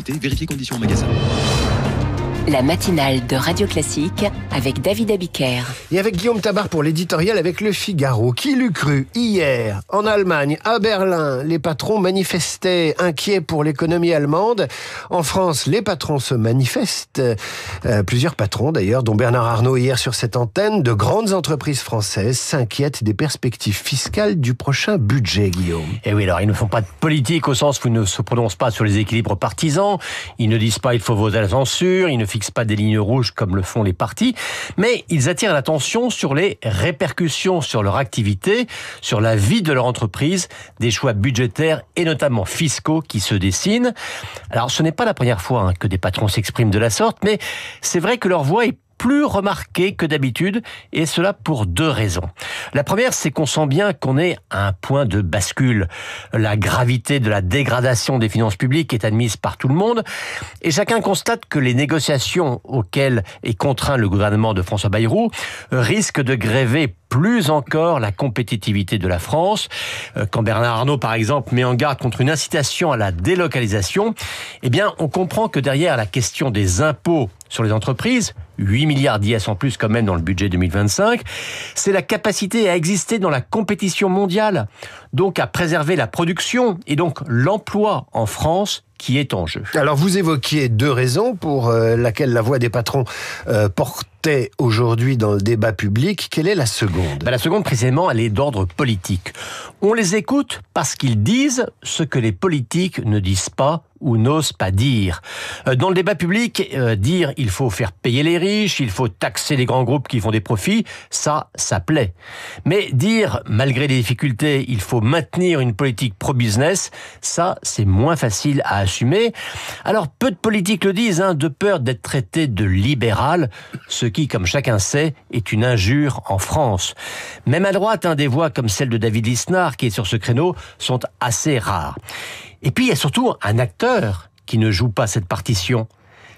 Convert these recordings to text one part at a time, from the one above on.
qualité, vérifiez conditions en magasin. La matinale de Radio Classique avec David Abiker. Et avec Guillaume Tabar pour l'éditorial avec Le Figaro. Qui l'eût cru hier, en Allemagne, à Berlin, les patrons manifestaient inquiets pour l'économie allemande. En France, les patrons se manifestent. Plusieurs patrons d'ailleurs, dont Bernard Arnault hier sur cette antenne, de grandes entreprises françaises s'inquiètent des perspectives fiscales du prochain budget, Guillaume. Et oui, alors ils ne font pas de politique au sens où ils ne se prononcent pas sur les équilibres partisans, ils ne disent pas il faut voter à la censure, ils ne fixent pas des lignes rouges comme le font les partis, mais ils attirent l'attention sur les répercussions sur leur activité, sur la vie de leur entreprise, des choix budgétaires et notamment fiscaux qui se dessinent. Alors ce n'est pas la première fois que des patrons s'expriment de la sorte, mais c'est vrai que leur voix est plus remarqué que d'habitude, et cela pour deux raisons. La première, c'est qu'on sent bien qu'on est à un point de bascule. La gravité de la dégradation des finances publiques est admise par tout le monde, et chacun constate que les négociations auxquelles est contraint le gouvernement de François Bayrou risquent de gréver plus encore la compétitivité de la France. Quand Bernard Arnault, par exemple, met en garde contre une incitation à la délocalisation, eh bien, on comprend que derrière la question des impôts sur les entreprises, 8 milliards d'IS en plus quand même dans le budget 2025, c'est la capacité à exister dans la compétition mondiale, donc à préserver la production et donc l'emploi en France qui est en jeu. Alors vous évoquiez deux raisons pour laquelle la voix des patrons portait aujourd'hui dans le débat public. Quelle est la seconde ? La seconde, précisément, elle est d'ordre politique. On les écoute parce qu'ils disent ce que les politiques ne disent pas ou n'osent pas dire. Dans le débat public, dire il faut faire payer les riches, il faut taxer les grands groupes qui font des profits, ça plaît. Mais dire, malgré les difficultés, il faut maintenir une politique pro-business, ça, c'est moins facile à assumer. Alors, peu de politiques le disent, de peur d'être traités de libéral, ce qui, comme chacun sait, est une injure en France. Même à droite, des voix comme celle de David Lisnard, qui est sur ce créneau, sont assez rares. Et puis, il y a surtout un acteur qui ne joue pas cette partition.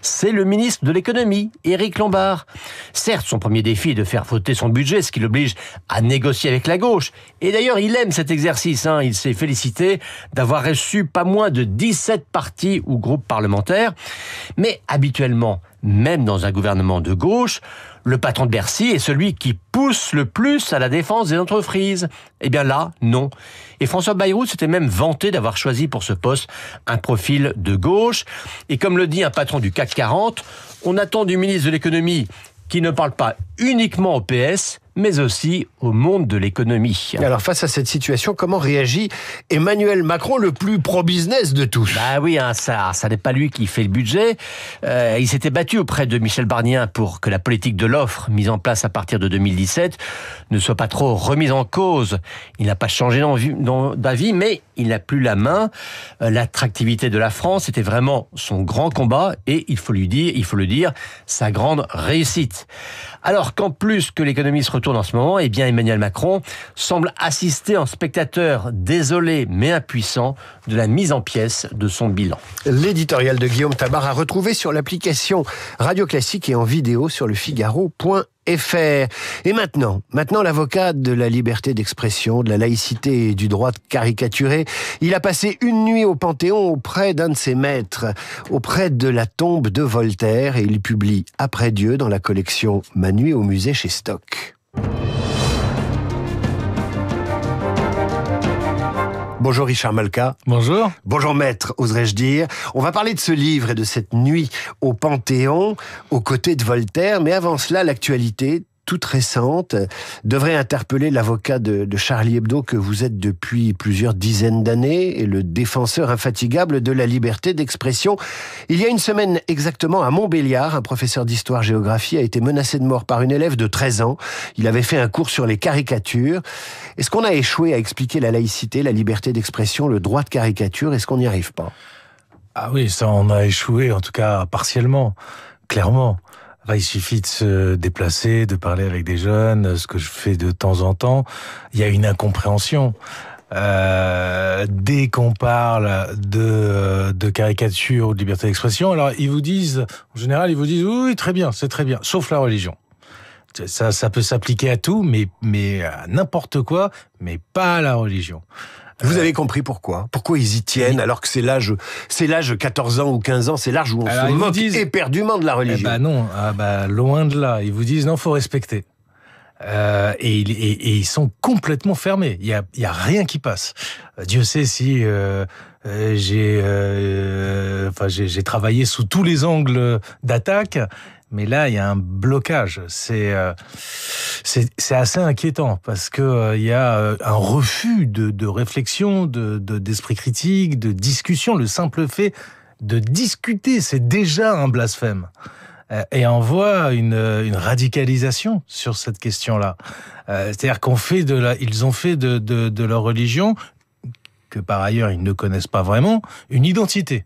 C'est le ministre de l'économie, Éric Lombard. Certes, son premier défi est de faire voter son budget, ce qui l'oblige à négocier avec la gauche. Et d'ailleurs, il aime cet exercice. Il s'est félicité d'avoir reçu pas moins de 17 partis ou groupes parlementaires. Mais habituellement, même dans un gouvernement de gauche, le patron de Bercy est celui qui pousse le plus à la défense des entreprises. Eh bien là, non. Et François Bayrou s'était même vanté d'avoir choisi pour ce poste un profil de gauche. Et comme le dit un patron du CAC 40, on attend du ministre de l'économie qui ne parle pas uniquement au PS, mais aussi au monde de l'économie. Alors face à cette situation, comment réagit Emmanuel Macron, le plus pro-business de tous ? Oui, ça n'est pas lui qui fait le budget. Il s'était battu auprès de Michel Barnier pour que la politique de l'offre, mise en place à partir de 2017, ne soit pas trop remise en cause. Il n'a pas changé d'avis, mais il n'a plus la main. L'attractivité de la France était vraiment son grand combat et il faut le dire, sa grande réussite. Alors qu'en plus que l'économie se retourne en ce moment, eh bien Emmanuel Macron semble assister en spectateur désolé mais impuissant de la mise en pièces de son bilan. L'éditorial de Guillaume Tabar à retrouver sur l'application Radio Classique et en vidéo sur lefigaro.fr. Et maintenant, l'avocat de la liberté d'expression, de la laïcité et du droit de caricaturer, il a passé une nuit au Panthéon auprès d'un de ses maîtres, auprès de la tombe de Voltaire, et il publie Après Dieu dans la collection Ma nuit au musée chez Stock. Bonjour Richard Malka. Bonjour. Bonjour maître, oserais-je dire. On va parler de ce livre et de cette nuit au Panthéon, aux côtés de Voltaire. Mais avant cela, l'actualité toute récente devrait interpeller l'avocat de Charlie Hebdo que vous êtes depuis plusieurs dizaines d'années et le défenseur infatigable de la liberté d'expression. Il y a une semaine exactement à Montbéliard, un professeur d'histoire-géographie a été menacé de mort par une élève de 13 ans. Il avait fait un cours sur les caricatures. Est-ce qu'on a échoué à expliquer la laïcité, la liberté d'expression, le droit de caricature ? Est-ce qu'on n'y arrive pas ? Ah oui, ça on a échoué, en tout cas partiellement, clairement. Il suffit de se déplacer, de parler avec des jeunes, ce que je fais de temps en temps. Il y a une incompréhension. Dès qu'on parle de caricature ou de liberté d'expression, alors ils vous disent, en général, oui, très bien, c'est très bien, sauf la religion. Ça peut s'appliquer à tout, mais à n'importe quoi, mais pas à la religion. Vous avez compris pourquoi ils y tiennent, alors que c'est l'âge 14 ans ou 15 ans, c'est l'âge où on se moque éperdument de la religion. Non, loin de là. Ils vous disent non, faut respecter. Et ils sont complètement fermés. Il y a rien qui passe. Dieu sait si j'ai travaillé sous tous les angles d'attaque, mais là il y a un blocage. C'est assez inquiétant parce que il y a un refus de réflexion, d'esprit critique, de discussion. Le simple fait de discuter, c'est déjà un blasphème. Et on voit une radicalisation sur cette question-là. C'est-à-dire ils ont fait de leur religion, que par ailleurs ils ne connaissent pas vraiment, une identité.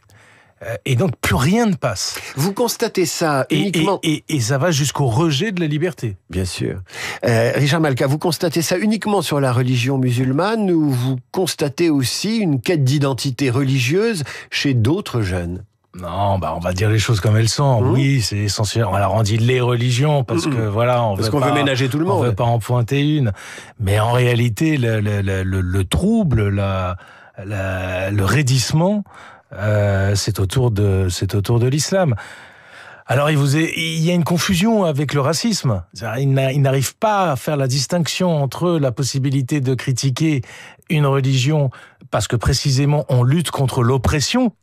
Et donc plus rien ne passe. Vous constatez ça uniquement... Et ça va jusqu'au rejet de la liberté. Bien sûr. Richard Malka, vous constatez ça uniquement sur la religion musulmane ou vous constatez aussi une quête d'identité religieuse chez d'autres jeunes ? Non, on va dire les choses comme elles sont. Oui, c'est essentiel. Alors on dit les religions parce que voilà, parce qu'on veut ménager tout le monde. On veut pas en pointer une. Mais en réalité, le trouble, le raidissement, c'est autour de l'islam. Alors il y a une confusion avec le racisme. Il n'arrive pas à faire la distinction entre la possibilité de critiquer une religion parce que précisément on lutte contre l'oppression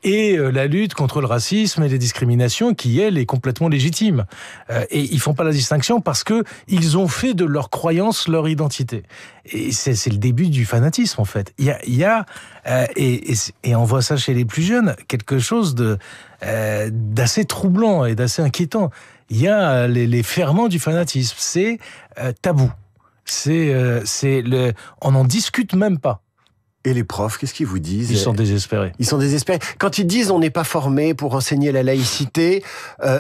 et la lutte contre le racisme et les discriminations qui, elle, est complètement légitime. Et ils font pas la distinction parce que ils ont fait de leur croyance leur identité. Et c'est le début du fanatisme, en fait. Il y a et on voit ça chez les plus jeunes, quelque chose d'assez troublant et d'assez inquiétant. Il y a les ferments du fanatisme. C'est tabou. On n'en discute même pas. Et les profs, qu'est-ce qu'ils vous disent ? Ils sont désespérés. Ils sont désespérés. Quand ils disent on n'est pas formé pour enseigner la laïcité,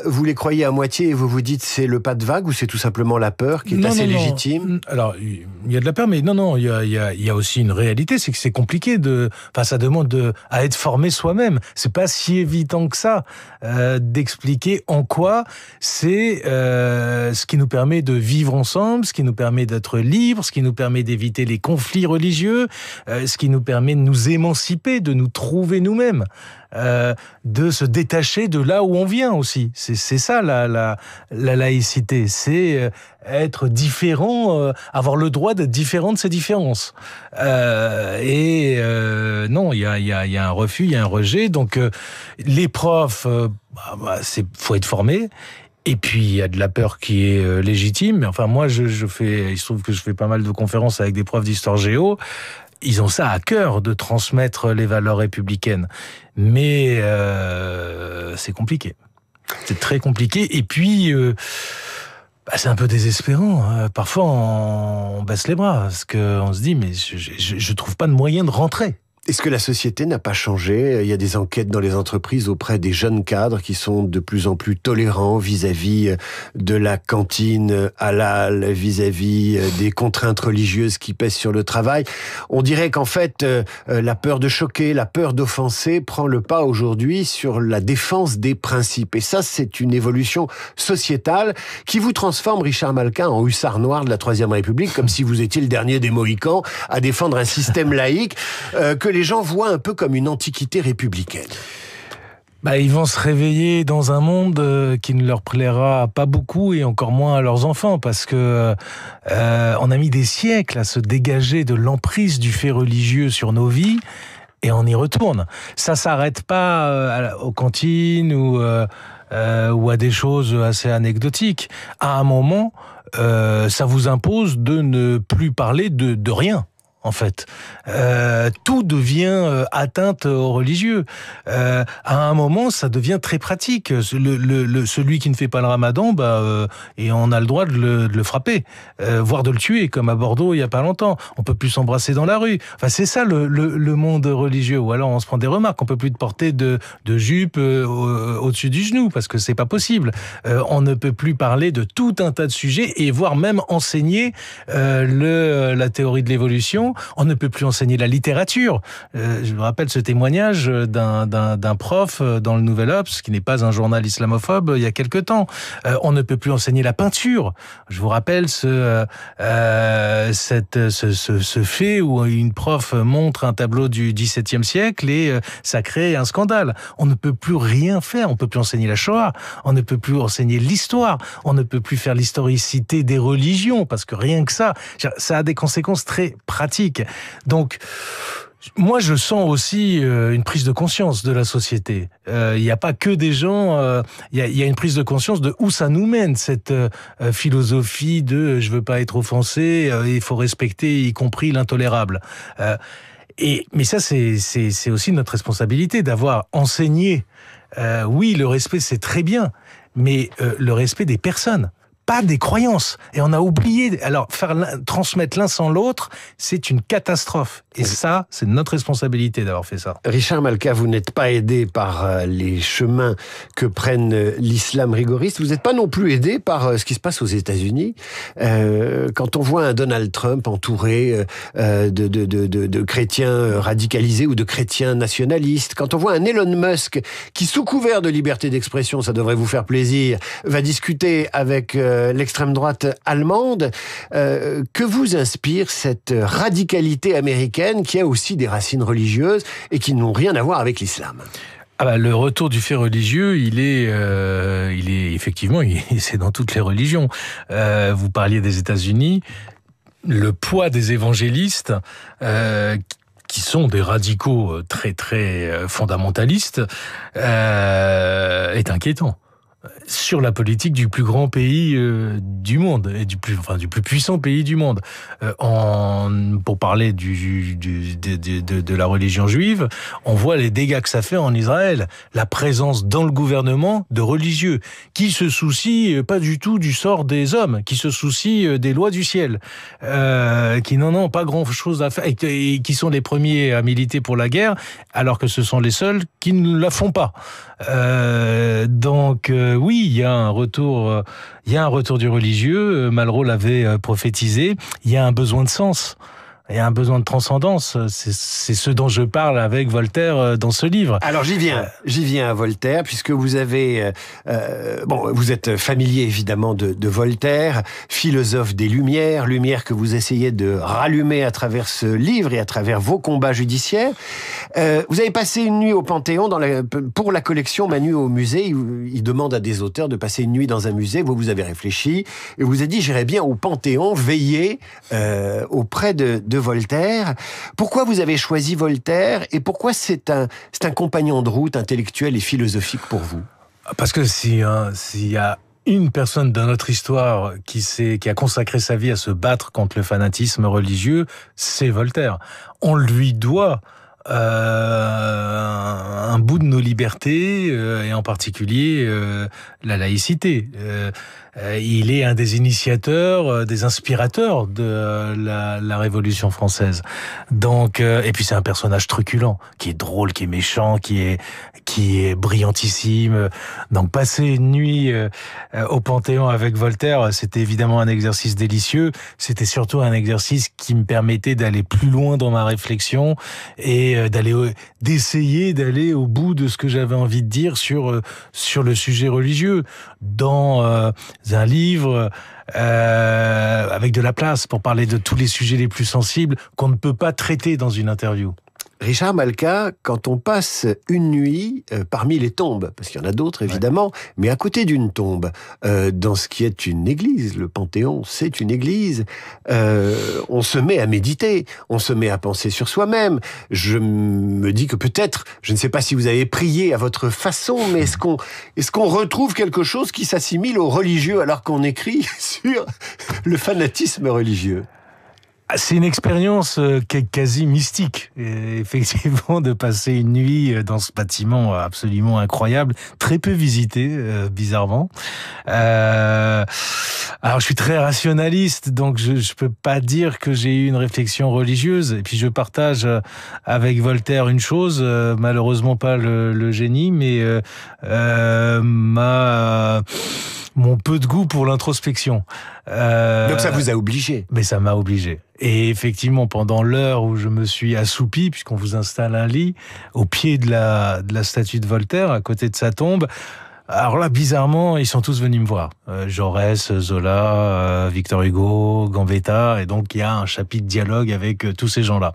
vous les croyez à moitié et vous vous dites c'est le pas de vague ou c'est tout simplement la peur qui est assez légitime ? Alors, il y a de la peur, mais non, il y a aussi une réalité, c'est que c'est compliqué ça demande à être formé soi-même. C'est pas si évident que ça d'expliquer en quoi c'est ce qui nous permet de vivre ensemble, ce qui nous permet d'être libres, ce qui nous permet d'éviter les conflits religieux, ce qui nous permet de nous émanciper, de nous trouver nous-mêmes, de se détacher de là où on vient aussi. C'est ça la laïcité, c'est être différent, avoir le droit d'être différent de ses différences. Non, il y a un refus, il y a un rejet. Donc les profs, faut être formé. Et puis il y a de la peur qui est légitime. Mais enfin moi, il se trouve que je fais pas mal de conférences avec des profs d'histoire géo. Ils ont ça à cœur de transmettre les valeurs républicaines. Mais c'est compliqué. C'est très compliqué. Et puis, c'est un peu désespérant. Parfois, on baisse les bras parce qu'on se dit, mais je trouve pas de moyen de rentrer. Est-ce que la société n'a pas changé ? Il y a des enquêtes dans les entreprises auprès des jeunes cadres qui sont de plus en plus tolérants vis-à-vis de la cantine halal, vis-à-vis des contraintes religieuses qui pèsent sur le travail. On dirait qu'en fait, la peur de choquer, la peur d'offenser prend le pas aujourd'hui sur la défense des principes. Et ça, c'est une évolution sociétale qui vous transforme, Richard Malka, en hussard noir de la Troisième République, comme si vous étiez le dernier des Mohicans à défendre un système laïque que les gens voient un peu comme une antiquité républicaine. Ils vont se réveiller dans un monde qui ne leur plaira pas beaucoup et encore moins à leurs enfants parce que on a mis des siècles à se dégager de l'emprise du fait religieux sur nos vies et on y retourne. Ça s'arrête pas aux cantines ou à des choses assez anecdotiques. À un moment, ça vous impose de ne plus parler de rien. En fait, tout devient atteinte aux religieux. À un moment, ça devient très pratique. Celui qui ne fait pas le ramadan, et on a le droit de le frapper, voire de le tuer, comme à Bordeaux il y a pas longtemps. On peut plus s'embrasser dans la rue. Enfin, c'est ça le monde religieux. Ou alors on se prend des remarques. On peut plus te porter de jupe au-dessus du genou parce que c'est pas possible. On ne peut plus parler de tout un tas de sujets et voire même enseigner la théorie de l'évolution l'enseignement. On ne peut plus enseigner la littérature. Je me rappelle ce témoignage d'un prof dans le Nouvel Obs, qui n'est pas un journal islamophobe, il y a quelque temps. On ne peut plus enseigner la peinture. Je vous rappelle ce fait où une prof montre un tableau du XVIIe siècle et ça crée un scandale. On ne peut plus rien faire. On ne peut plus enseigner la Shoah. On ne peut plus enseigner l'histoire. On ne peut plus faire l'historicité des religions parce que rien que ça a des conséquences très pratiques. Donc, moi, je sens aussi une prise de conscience de la société. Il n'y a pas que des gens. Il y a une prise de conscience de où ça nous mène, cette philosophie de je veux pas être offensé, il faut respecter, y compris l'intolérable. Mais ça, c'est aussi notre responsabilité d'avoir enseigné. Oui, le respect, c'est très bien, mais le respect des personnes, pas des croyances. Et on a oublié. Alors, transmettre l'un sans l'autre, c'est une catastrophe. Et ça, c'est notre responsabilité d'avoir fait ça. Richard Malka, vous n'êtes pas aidé par les chemins que prennent l'islam rigoriste. Vous n'êtes pas non plus aidé par ce qui se passe aux États-Unis. Quand on voit un Donald Trump entouré de chrétiens radicalisés ou de chrétiens nationalistes, quand on voit un Elon Musk qui, sous couvert de liberté d'expression, ça devrait vous faire plaisir, va discuter avec l'extrême droite allemande, que vous inspire cette radicalité américaine qui a aussi des racines religieuses et qui n'ont rien à voir avec l'islam? Le retour du fait religieux, il est effectivement, c'est dans toutes les religions. Vous parliez des États-Unis, le poids des évangélistes, qui sont des radicaux très très fondamentalistes, est inquiétant. Sur la politique du plus grand pays du monde et du plus puissant pays du monde. Pour parler de la religion juive, on voit les dégâts que ça fait en Israël, la présence dans le gouvernement de religieux qui se soucient pas du tout du sort des hommes, qui se soucient des lois du ciel, qui n'en ont pas grand-chose à faire et qui sont les premiers à militer pour la guerre, alors que ce sont les seuls qui ne la font pas. Donc oui, il y a un retour du religieux. Malraux l'avait prophétisé. Il y a un besoin de sens. Il y a un besoin de transcendance. C'est ce dont je parle avec Voltaire dans ce livre. Alors j'y viens à Voltaire, puisque vous avez, vous êtes familier évidemment de Voltaire, philosophe des Lumières que vous essayez de rallumer à travers ce livre et à travers vos combats judiciaires. Vous avez passé une nuit au Panthéon pour la collection Manu au musée. Il demande à des auteurs de passer une nuit dans un musée. Vous avez réfléchi et vous avez dit j'irai bien au Panthéon veiller auprès de Voltaire. Pourquoi vous avez choisi Voltaire et pourquoi c'est un compagnon de route intellectuel et philosophique pour vous? Parce que s'il y a une personne dans notre histoire qui a consacré sa vie à se battre contre le fanatisme religieux, c'est Voltaire. On lui doit un bout de nos libertés et en particulier la laïcité. Il est un des initiateurs, des inspirateurs de la Révolution française. Donc, et puis c'est un personnage truculent, qui est drôle, qui est méchant, qui est brillantissime. Donc passer une nuit au Panthéon avec Voltaire, c'était évidemment un exercice délicieux. C'était surtout un exercice qui me permettait d'aller plus loin dans ma réflexion et d'essayer d'aller au bout de ce que j'avais envie de dire sur le sujet religieux dans un livre avec de la place pour parler de tous les sujets les plus sensibles qu'on ne peut pas traiter dans une interview. Richard Malka, quand on passe une nuit parmi les tombes, parce qu'il y en a d'autres évidemment, mais à côté d'une tombe, dans ce qui est une église, le Panthéon, c'est une église, on se met à méditer, on se met à penser sur soi-même. Je me dis que peut-être, je ne sais pas si vous avez prié à votre façon, mais est-ce qu'on retrouve quelque chose qui s'assimile au religieux alors qu'on écrit sur le fanatisme religieux? C'est une expérience quasi mystique, et effectivement, de passer une nuit dans ce bâtiment absolument incroyable, très peu visité, bizarrement. Alors, je suis très rationaliste, donc je peux pas dire que j'ai eu une réflexion religieuse. Et puis, je partage avec Voltaire une chose, malheureusement pas le génie, mais mon peu de goût pour l'introspection. Donc ça vous a obligé. Mais ça m'a obligé. Et effectivement, pendant l'heure où je me suis assoupi, puisqu'on vous installe un lit, au pied de la statue de Voltaire, à côté de sa tombe, alors là, bizarrement, ils sont tous venus me voir. Jaurès, Zola, Victor Hugo, Gambetta, et donc il y a un chapitre dialogue avec tous ces gens-là.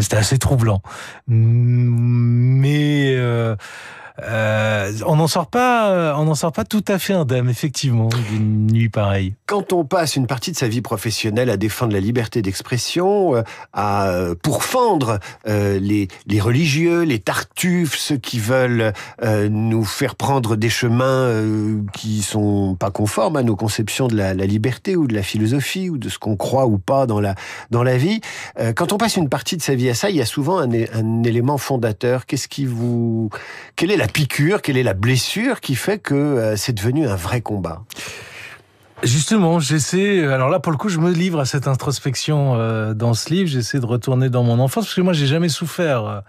C'était assez troublant. Mais on n'en sort pas tout à fait indemne, effectivement, d'une nuit pareille. Quand on passe une partie de sa vie professionnelle à défendre la liberté d'expression, à pourfendre les religieux, les tartuffes, ceux qui veulent nous faire prendre des chemins qui sont pas conformes à nos conceptions de la liberté ou de la philosophie ou de ce qu'on croit ou pas dans la vie, quand on passe une partie de sa vie à ça, il y a souvent un élément fondateur. Quelle est la piqûre, quelle est la blessure qui fait que c'est devenu un vrai combat? Justement, alors là pour le coup je me livre à cette introspection dans ce livre, j'essaie de retourner dans mon enfance, parce que moi j'ai jamais souffert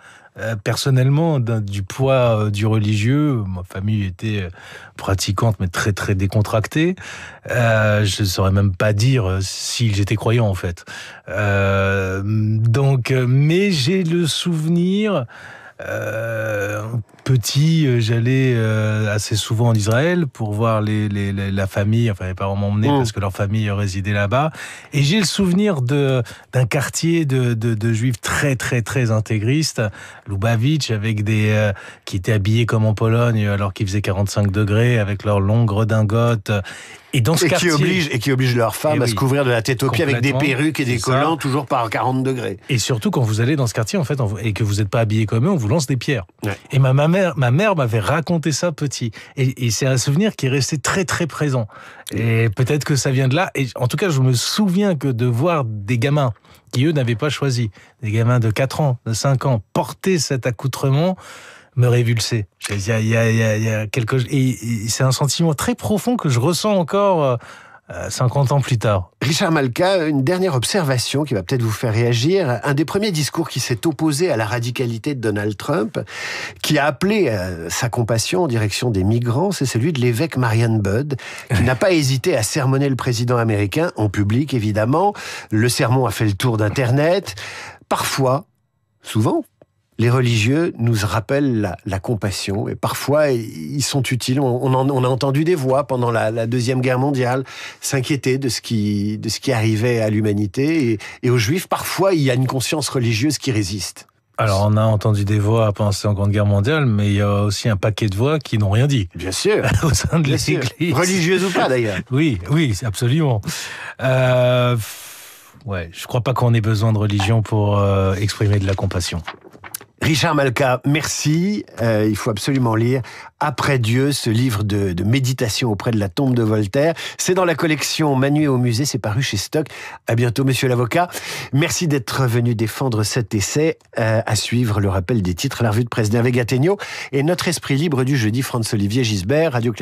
personnellement du poids du religieux. Ma famille était pratiquante mais très très décontractée. Je ne saurais même pas dire si j'étais croyant en fait. Mais j'ai le souvenir... Petit, j'allais assez souvent en Israël pour voir la famille. Enfin, mes parents m'emmenaient parce que leur famille résidait là-bas. Et j'ai le souvenir d'un quartier de juifs très très très intégristes, Lubavitch, avec qui étaient habillés comme en Pologne alors qu'il faisait 45 degrés, avec leurs longues redingotes. Et dans ce quartier, qui oblige leurs femmes à se couvrir de la tête aux pieds avec des perruques et des collants, toujours par 40 degrés. Et surtout, quand vous allez dans ce quartier, en fait, et que vous n'êtes pas habillé comme eux, on vous lance des pierres. Ouais. Et ma mère m'avait raconté ça petit. Et c'est un souvenir qui est resté très, très présent. Et peut-être que ça vient de là. Et en tout cas, je me souviens que de voir des gamins qui, eux, n'avaient pas choisi, des gamins de 4 ans, de 5 ans, porter cet accoutrement, me révulser. Il y a quelque chose, et c'est un sentiment très profond que je ressens encore 50 ans plus tard. Richard Malka, une dernière observation qui va peut-être vous faire réagir. Un des premiers discours qui s'est opposé à la radicalité de Donald Trump, qui a appelé sa compassion en direction des migrants, c'est celui de l'évêque Marion Budd, qui n'a pas hésité à sermonner le président américain, en public évidemment. Le sermon a fait le tour d'Internet. Parfois, souvent, les religieux nous rappellent la compassion, et parfois ils sont utiles. On a entendu des voix pendant la Deuxième Guerre mondiale s'inquiéter de ce qui arrivait à l'humanité, et aux Juifs, parfois il y a une conscience religieuse qui résiste. Alors, on a entendu des voix pendant la Grande Guerre mondiale, mais il y a aussi un paquet de voix qui n'ont rien dit. Bien sûr. Au sein de l'Église. Religieuses ou pas, d'ailleurs. Oui, absolument. Je crois pas qu'on ait besoin de religion pour exprimer de la compassion. Richard Malka, merci. Il faut absolument lire Après Dieu, ce livre de méditation auprès de la tombe de Voltaire. C'est dans la collection Manuel au musée, c'est paru chez Stock. À bientôt, monsieur l'avocat. Merci d'être venu défendre cet essai. À suivre le rappel des titres, la revue de presse d'Hervé Gattegno et notre esprit libre du jeudi, Franz-Olivier Gisbert, Radio Classique.